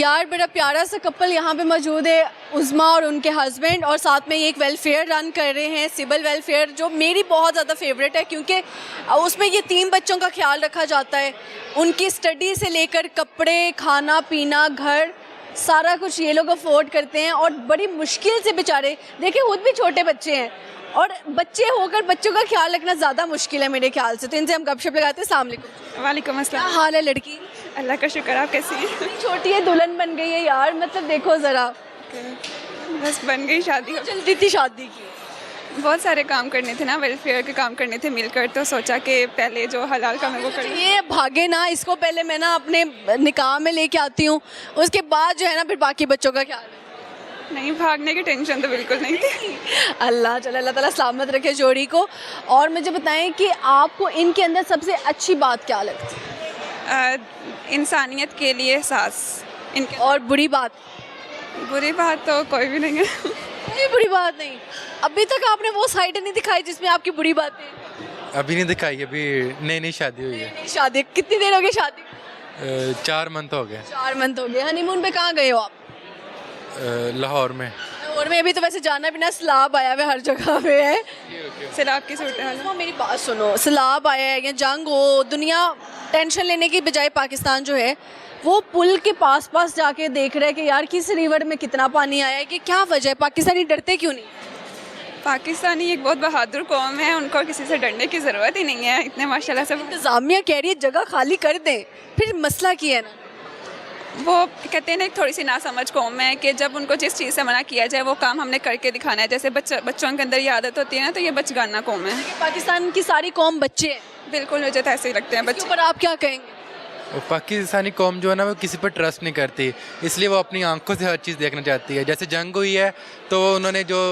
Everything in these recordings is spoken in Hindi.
यार बड़ा प्यारा सा कपल यहाँ पे मौजूद है, उज़मा और उनके हस्बैंड, और साथ में ये एक वेलफेयर रन कर रहे हैं, सिबल वेलफेयर, जो मेरी बहुत ज़्यादा फेवरेट है क्योंकि उसमें ये 3 बच्चों का ख्याल रखा जाता है। उनकी स्टडी से लेकर कपड़े, खाना पीना, घर, सारा कुछ ये लोग अफोर्ड करते हैं। और बड़ी मुश्किल से बेचारे, देखिए खुद भी छोटे बच्चे हैं और बच्चे होकर बच्चों का ख्याल रखना ज़्यादा मुश्किल है मेरे ख्याल से। तो इनसे हम गपशप लगाते हैं। अस्सलाम वालेकुम। वालेकुम क्या अस्सलाम। हाल है लड़की? अल्लाह का शुक्र, आप कैसी हैं? इतनी छोटी है, दुल्हन बन गई है यार, मतलब देखो ज़रा, बस बन गई शादी। जल्दी थी शादी की। बहुत सारे काम करने थे ना, वेलफेयर के काम करने थे मिलकर, तो सोचा कि पहले जो हलाल काम है वो कर लूं। ये भागे ना, इसको पहले मैं ना अपने निकाह में लेके आती हूँ, उसके बाद जो है ना फिर बाकी बच्चों का ख्याल। नहीं, भागने की टेंशन तो बिल्कुल नहीं थी। अल्लाह ताला सलामत रखे जोड़ी को। और मुझे बताएं कि आपको इनके अंदर सबसे अच्छी बात क्या लगती है? इंसानियत के लिए एहसास इनके। और बुरी बात? बुरी बात तो कोई भी नहीं है। कोई बुरी बात नहीं। अभी तक आपने वो साइड नहीं दिखाई जिसमें आपकी बुरी बातें। अभी नहीं दिखाई, अभी नई नई शादी हुई है। शादी कितनी देर हो गई शादी? 4 मंथ हो गए। 4 मंथ हो गए। हनीमून पे कहाँ गए हो आप? लाहौर में। और में अभी तो वैसे जाना बिना सैलाब आया हुआ हर जगह पे है। सैलाब की सूरत हाल। वो मेरी बात सुनो, सैलाब आया है या जंग हो, दुनिया टेंशन लेने की बजाय पाकिस्तान जो है वो पुल के पास जाके देख रहा है कि यार किस रिवर में कितना पानी आया है, कि क्या वजह है, पाकिस्तानी डरते क्यों नहीं? पाकिस्तानी एक बहुत बहादुर कौम है, उनको किसी से डरने की ज़रूरत ही नहीं है। इतने माशाल्लाह से इंतज़ामिया कह रही है जगह खाली कर दें, फिर मसला क्या है ना, वो कहते हैं ना, एक थोड़ी सी नासमझ कौम है कि जब उनको जिस चीज़ से मना किया जाए वो काम हमने करके दिखाना है। जैसे बच्चों के अंदर ये आदत होती है ना, तो ये बचगाना कौम है। पाकिस्तान की सारी कौम बच्चे हैं। बिल्कुल, मुझे तो ऐसे ही लगते हैं इसके बच्चे। ऊपर आप क्या कहेंगे? और पाकिस्तानी कौम जो है ना वो किसी पर ट्रस्ट नहीं करती, इसलिए वो अपनी आंखों से हर चीज़ देखना चाहती है। जैसे जंग हुई है तो उन्होंने जो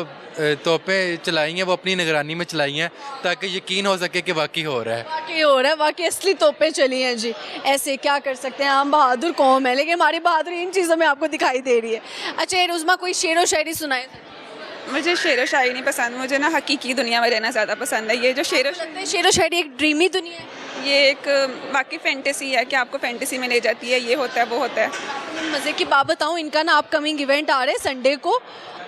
तोपें चलाई हैं वो अपनी निगरानी में चलाई हैं ताकि यकीन हो सके कि वाकई हो रहा है। वाकई हो रहा है, वाकई असली तोपें चली हैं जी। ऐसे क्या कर सकते हैं, हम बहादुर कौम है, लेकिन हमारी बहादुरी इन चीज़ों में आपको दिखाई दे रही है। अच्छा उज़मा, कोई शेर व शायरी सुनाए? मुझे शेर व शायरी नहीं पसंद, मुझे ना हकीकी दुनिया में रहना ज़्यादा पसंद है। ये जो शेर व शायरी एक ड्रीमी दुनिया है, ये एक बाकी फैंटेसी है कि आपको फैंटेसी में ले जाती है, ये होता है वो होता है। मज़े की बात बताऊँ, इनका ना अपकमिंग इवेंट आ रहे हैं संडे को,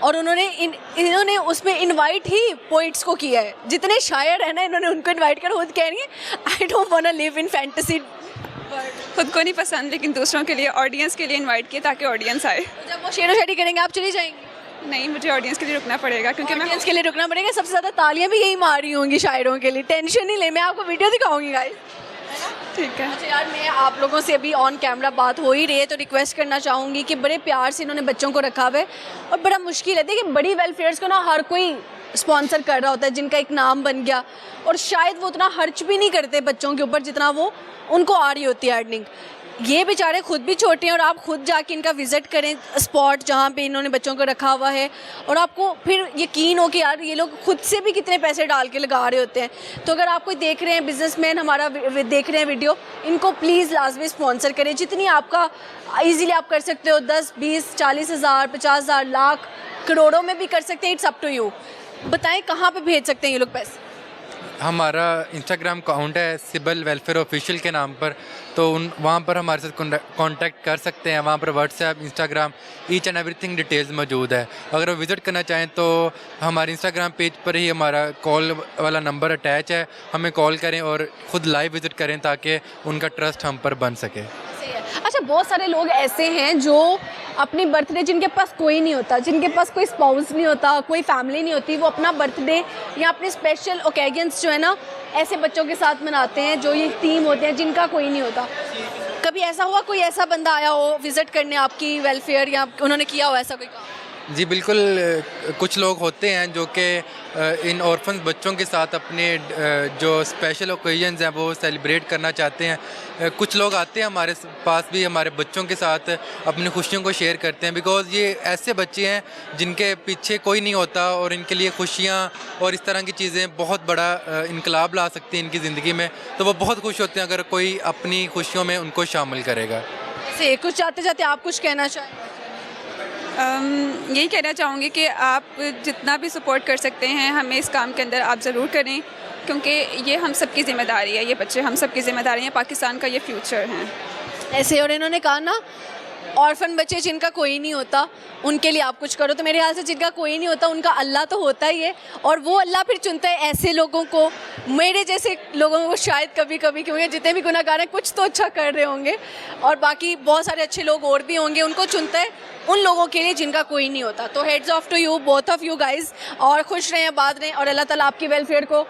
और इन्होंने उसमें इनवाइट ही पोइट्स को किया है। जितने शायर हैं ना, इन्होंने उनको इनवाइट कर, खुद कह रही है I don't want to live in fantasy. खुद को नहीं पसंद, लेकिन दूसरों के लिए, ऑडियंस के लिए इनवाइट किया ताकि ऑडियंस आए। जब वो शेर व शायरी करेंगे आप चली जाएंगी? नहीं, मुझे ऑडियंस के लिए रुकना पड़ेगा, क्योंकि मैं ऑडियंस के लिए रुकना पड़ेगा। सबसे ज़्यादा तालियां भी यही मार रही होंगी शायरों के लिए। टेंशन नहीं ले, मैं आपको वीडियो दिखाऊंगी गाइस। ठीक है। अच्छा यार, मैं आप लोगों से अभी ऑन कैमरा बात हो ही रही है तो रिक्वेस्ट करना चाहूँगी कि बड़े प्यार से इन्होंने बच्चों को रखा हुआ है, और बड़ा मुश्किल है। देखिए बड़ी वेलफेयर्स को ना हर कोई स्पॉन्सर कर रहा होता है जिनका एक नाम बन गया, और शायद वो उतना खर्च भी नहीं करते बच्चों के ऊपर जितना वो उनको आ रही होती है अर्निंग। ये बेचारे खुद भी छोटे हैं, और आप खुद जाके इनका विज़िट करें स्पॉट जहाँ पे इन्होंने बच्चों को रखा हुआ है, और आपको फिर यकीन हो कि यार ये लोग खुद से भी कितने पैसे डाल के लगा रहे होते हैं। तो अगर आप कोई देख रहे हैं बिजनेसमैन हमारा देख रहे हैं वीडियो, इनको प्लीज़ लाजमी स्पॉन्सर करें। जितनी आपका ईज़िली आप कर सकते हो, 10, 20, 40 हज़ार, 50 हज़ार, लाख, करोड़ों में भी कर सकते हैं। It's up to you. बताएं कहाँ पे भेज सकते हैं ये लोग पैसे? हमारा इंस्टाग्राम अकाउंट है सिबल वेलफेयर ऑफिशियल के नाम पर, तो वहाँ पर हमारे साथ कांटेक्ट कर सकते हैं। वहाँ पर WhatsApp, Instagram, each and everything details मौजूद है। अगर वो विज़िट करना चाहें तो हमारे इंस्टाग्राम पेज पर ही हमारा कॉल वाला नंबर अटैच है, हमें कॉल करें और ख़ुद लाइव विज़िट करें ताकि उनका ट्रस्ट हम पर बन सके। अच्छा, बहुत सारे लोग ऐसे हैं जो अपनी बर्थडे, जिनके पास कोई नहीं होता, जिनके पास कोई स्पाउस नहीं होता, कोई फैमिली नहीं होती, वो अपना बर्थडे या अपने स्पेशल ओकेजन्स जो है ना ऐसे बच्चों के साथ मनाते हैं जो ये टीम होते हैं जिनका कोई नहीं होता। कभी ऐसा हुआ कोई ऐसा बंदा आया हो विज़िट करने आपकी वेलफेयर, या उन्होंने किया हो ऐसा कोई काम? जी बिल्कुल, कुछ लोग होते हैं जो कि इन ऑर्फन्स बच्चों के साथ अपने जो स्पेशल ओकेजन्स हैं वो सेलिब्रेट करना चाहते हैं। कुछ लोग आते हैं हमारे पास भी, हमारे बच्चों के साथ अपनी खुशियों को शेयर करते हैं, बिकॉज़ ये ऐसे बच्चे हैं जिनके पीछे कोई नहीं होता, और इनके लिए खुशियाँ और इस तरह की चीज़ें बहुत बड़ा इनकलाब ला सकती हैं इनकी ज़िंदगी में। तो वो बहुत खुश होते हैं अगर कोई अपनी खुशियों में उनको शामिल करेगा। ऐसे कुछ जाते जाते आप कुछ कहना चाहें? यही कहना चाहूँगी कि आप जितना भी सपोर्ट कर सकते हैं हमें इस काम के अंदर आप ज़रूर करें, क्योंकि ये हम सब की ज़िम्मेदारी है। ये बच्चे हम सब की ज़िम्मेदारी है, पाकिस्तान का ये फ्यूचर है। ऐसे और इन्होंने कहा ना ऑर्फन बच्चे जिनका कोई नहीं होता उनके लिए आप कुछ करो, तो मेरे ख्याल से जिनका कोई नहीं होता उनका अल्लाह तो होता ही है, और वो अल्लाह फिर चुनता है ऐसे लोगों को, मेरे जैसे लोगों को शायद कभी कभी, क्योंकि जितने भी गुनाहगार हैं कुछ तो अच्छा कर रहे होंगे, और बाकी बहुत सारे अच्छे लोग और भी होंगे, उनको चुनता है उन लोगों के लिए जिनका कोई नहीं होता। तो heads off to you, both of you guys, और खुश रहें, आबाद रहें, और अल्लाह ताला आपकी वेलफेयर को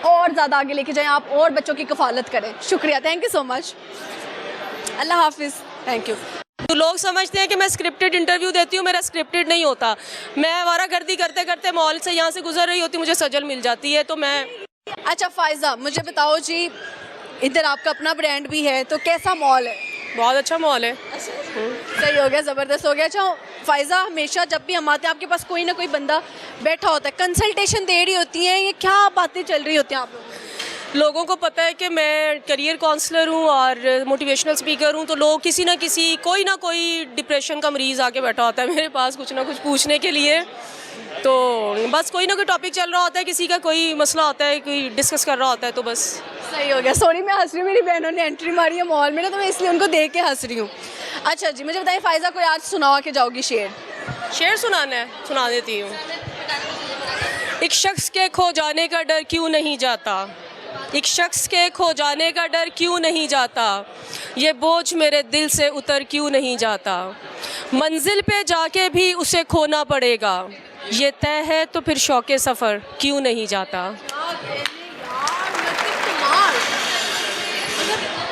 और ज़्यादा आगे लेके जाएं, आप और बच्चों की कफालत करें। शुक्रिया, थैंक यू सो मच, अल्लाह हाफिज़, थैंक यू। तो लोग समझते हैं कि मैं स्क्रिप्टेड इंटरव्यू देती हूँ, मेरा स्क्रिप्टेड नहीं होता। मैं आवारागर्दी करते करते मॉल से यहाँ से गुजर रही होती हूँ, मुझे सजल मिल जाती है, तो मैं। अच्छा फ़ायज़ा, मुझे बताओ जी, इधर आपका अपना ब्रांड भी है, तो कैसा मॉल है? बहुत अच्छा मॉल है। सही हो गया, ज़बरदस्त हो गया। अच्छा फ़ायज़ा, हमेशा जब भी हम आते हैं आपके पास कोई ना कोई बंदा बैठा होता है, कंसल्टेशन दे रही होती है, ये क्या बातें चल रही होती हैं आप लोगों की? लोगों को पता है कि मैं करियर काउंसलर हूँ और मोटिवेशनल स्पीकर हूँ, तो लोग किसी ना किसी, कोई ना कोई डिप्रेशन का मरीज़ आके बैठा होता है मेरे पास कुछ ना कुछ पूछने के लिए। तो बस कोई ना कोई टॉपिक चल रहा होता है, किसी का कोई मसला होता है, कोई डिस्कस कर रहा होता है, तो बस। सही हो गया। सॉरी मैं हंस रही हूँ, मेरी बहनों ने एंट्री मारी है मॉल में ना, तो मैं इसलिए उनको देख के हंस रही हूँ। अच्छा जी, मुझे बताइए फ़ायज़ा, कोई आज सुनावा के जाओगी शेर? शेर सुनाना है, सुना देती हूँ। एक शख्स के खो जाने का डर क्यों नहीं जाता, एक शख्स के खो जाने का डर क्यों नहीं जाता, ये बोझ मेरे दिल से उतर क्यों नहीं जाता, मंजिल पे जाके भी उसे खोना पड़ेगा, ये तय है तो फिर शौक़े सफ़र क्यों नहीं जाता।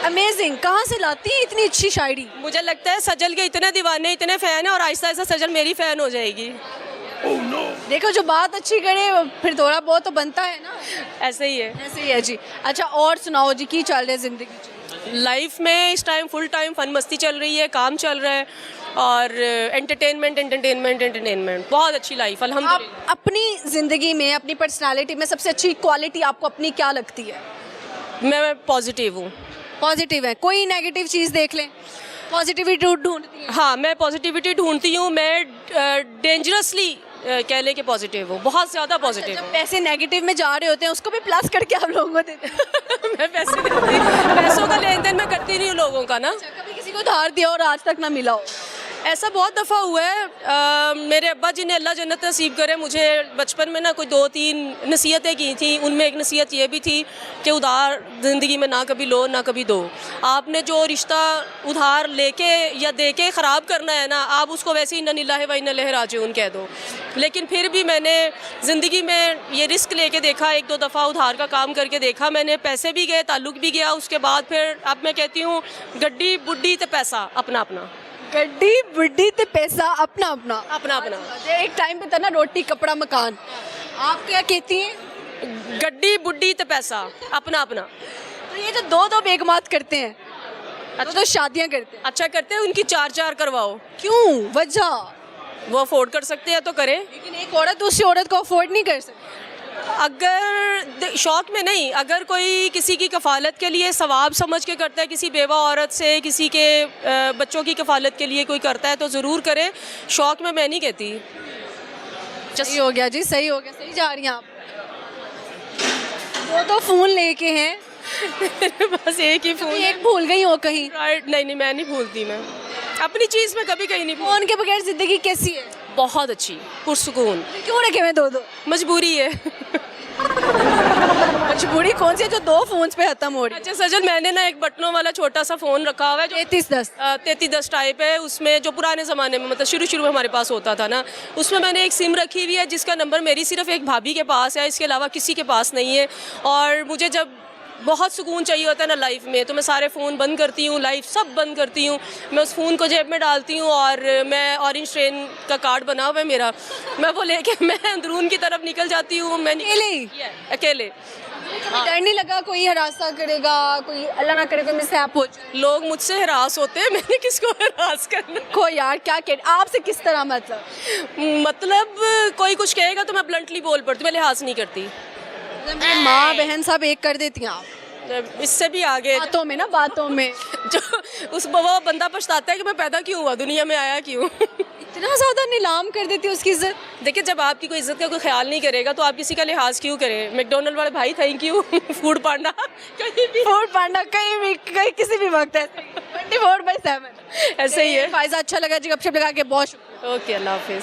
अमेजिंग, कहाँ से लाती है इतनी अच्छी शायरी? मुझे लगता है सजल के इतने दीवाने, इतने फ़ैन हैं, और आहिस्ता आहिस्ता सजल मेरी फ़ैन हो जाएगी। देखो, जो बात अच्छी करे फिर थोड़ा बहुत तो बनता है ना, ऐसे ही है। ऐसे ही है जी। अच्छा और सुनाओ जी, की चल रही है ज़िंदगी? लाइफ में इस टाइम फुल टाइम फन मस्ती चल रही है, काम चल रहा है, और एंटरटेनमेंट बहुत अच्छी लाइफ आप अल्हम्दुलिल्लाह। अपनी ज़िंदगी में, अपनी पर्सनालिटी में सबसे अच्छी क्वालिटी आपको अपनी क्या लगती है? मैं पॉजिटिव हूँ। पॉजिटिव है, कोई नेगेटिव चीज़ देख लें, पॉजिटिविटी ढूंढती है? हाँ, मैं पॉजिटिविटी ढूंढती हूँ, मैं डेंजरसली कह ले कि पॉजिटिव हूँ, बहुत ज़्यादा पॉजिटिव जब हूँ। पैसे नेगेटिव में जा रहे होते हैं उसको भी प्लस करके आप लोगों को देते हैं? मैं पैसे देती, पैसों का लेन देन मैं करती नहीं हूँ लोगों का ना। कभी किसी को धार दिया और आज तक ना मिला हो? ऐसा बहुत दफ़ा हुआ है। मेरे अब्बा जी ने अल्लाह जन्नत नसीब करे, मुझे बचपन में ना कोई 2-3 नसीहतें की थी। उनमें एक नसीहत ये भी थी कि उधार ज़िंदगी में ना कभी लो ना कभी दो। आपने जो रिश्ता उधार लेके या दे के ख़राब करना है ना, आप उसको वैसे ही इन्ना लिल्लाहि व इन्ना इलैहि राजिऊन कह दो। लेकिन फिर भी मैंने ज़िंदगी में ये रिस्क लेके देखा, 1-2 दफ़ा उधार का काम करके देखा मैंने, पैसे भी गए, ताल्लुक भी गया। उसके बाद फिर अब मैं कहती हूँ गड्डी बुड्ढी ते पैसा अपना अपना। गड्डी बुड्ढी ते पैसा अपना अपना। अपना अपना। एक टाइम पे था ना रोटी कपड़ा मकान, आप क्या कहती हैं? गड्डी बुड्ढी ते पैसा अपना अपना। तो ये जो दो बेगमात करते हैं, तो शादियां करते हैं, अच्छा करते हैं, उनकी 4-4 करवाओ। क्यों? वजह? वो अफोर्ड कर सकते हैं तो करें। लेकिन एक औरत दूसरी औरत को अफोर्ड नहीं कर सकती। अगर शौक में नहीं, अगर कोई किसी की कफ़ालत के लिए सवाब समझ के करता है, किसी बेवा औरत से, किसी के बच्चों की कफ़ालत के लिए कोई करता है तो ज़रूर करे। शौक में मैं नहीं कहती। सही हो गया जी, सही हो गया, सही जा रही हैं आप। 2 फ़ोन लेके हैं, बस एक ही फ़ोन। एक भूल गई हो कहीं? राइट, नहीं मैं नहीं भूलती, मैं अपनी चीज़ में कभी कहीं नहीं भूलती। फ़ोन के बगैर ज़िंदगी कैसी है? बहुत अच्छी, पुरसुकून। क्यों रखे मैं 2? मजबूरी है। मजबूरी कौन सी है जो 2 फ़ोन्स पे खत्म हो रही है? अच्छा सजल, मैंने ना एक बटनों वाला छोटा सा फ़ोन रखा हुआ है जो 3310 टाइप है। उसमें जो पुराने ज़माने में, मतलब शुरू में हमारे पास होता था ना, उसमें मैंने एक सिम रखी हुई है जिसका नंबर मेरी सिर्फ एक भाभी के पास है, इसके अलावा किसी के पास नहीं है। और मुझे जब बहुत सुकून चाहिए होता है ना लाइफ में, तो मैं सारे फ़ोन बंद करती हूँ, लाइफ सब बंद करती हूँ, मैं उस फ़ोन को जेब में डालती हूँ, और मैं ऑरेंज ट्रेन का कार्ड बना हुआ है मेरा, मैं वो लेके मैं अंदरून की तरफ निकल जाती हूँ। मैं अकेले। डर नहीं लगा कोई हरासा करेगा, कोई अल्लाह ना करे कोई मिसहैप हो जाए? लोग मुझसे हरास होते हैं, मैंने किसको हरास करना? को यार क्या कह, आपसे किस तरह मतलब कोई कुछ कहेगा तो मैं ब्लंटली बोल पड़ती, मैं लिहाज नहीं करती। मेरी माँ बहन सब एक कर देती हैं आप? इससे भी आगे बातों में ना, बातों में जो वो बंदा पछताता है कि मैं पैदा क्यों हुआ, दुनिया में आया क्यों। इतना ज़्यादा नीलाम कर देती है उसकी इज्जत। देखिए, जब आपकी कोई इज्जत का कोई ख्याल नहीं करेगा तो आप किसी का लिहाज क्यों करें? मैकडोनल्ड वाले भाई थैंक यू। फूड पांडा कहीं भी, फूड पांडा कहीं भी, कहीं किसी भी वक्त है 24/7। ऐसे ही है। फायजा अच्छा लगा जी, गपशप लगा के बहुत शुक्रिया। ओके, अल्लाह हाफिज़।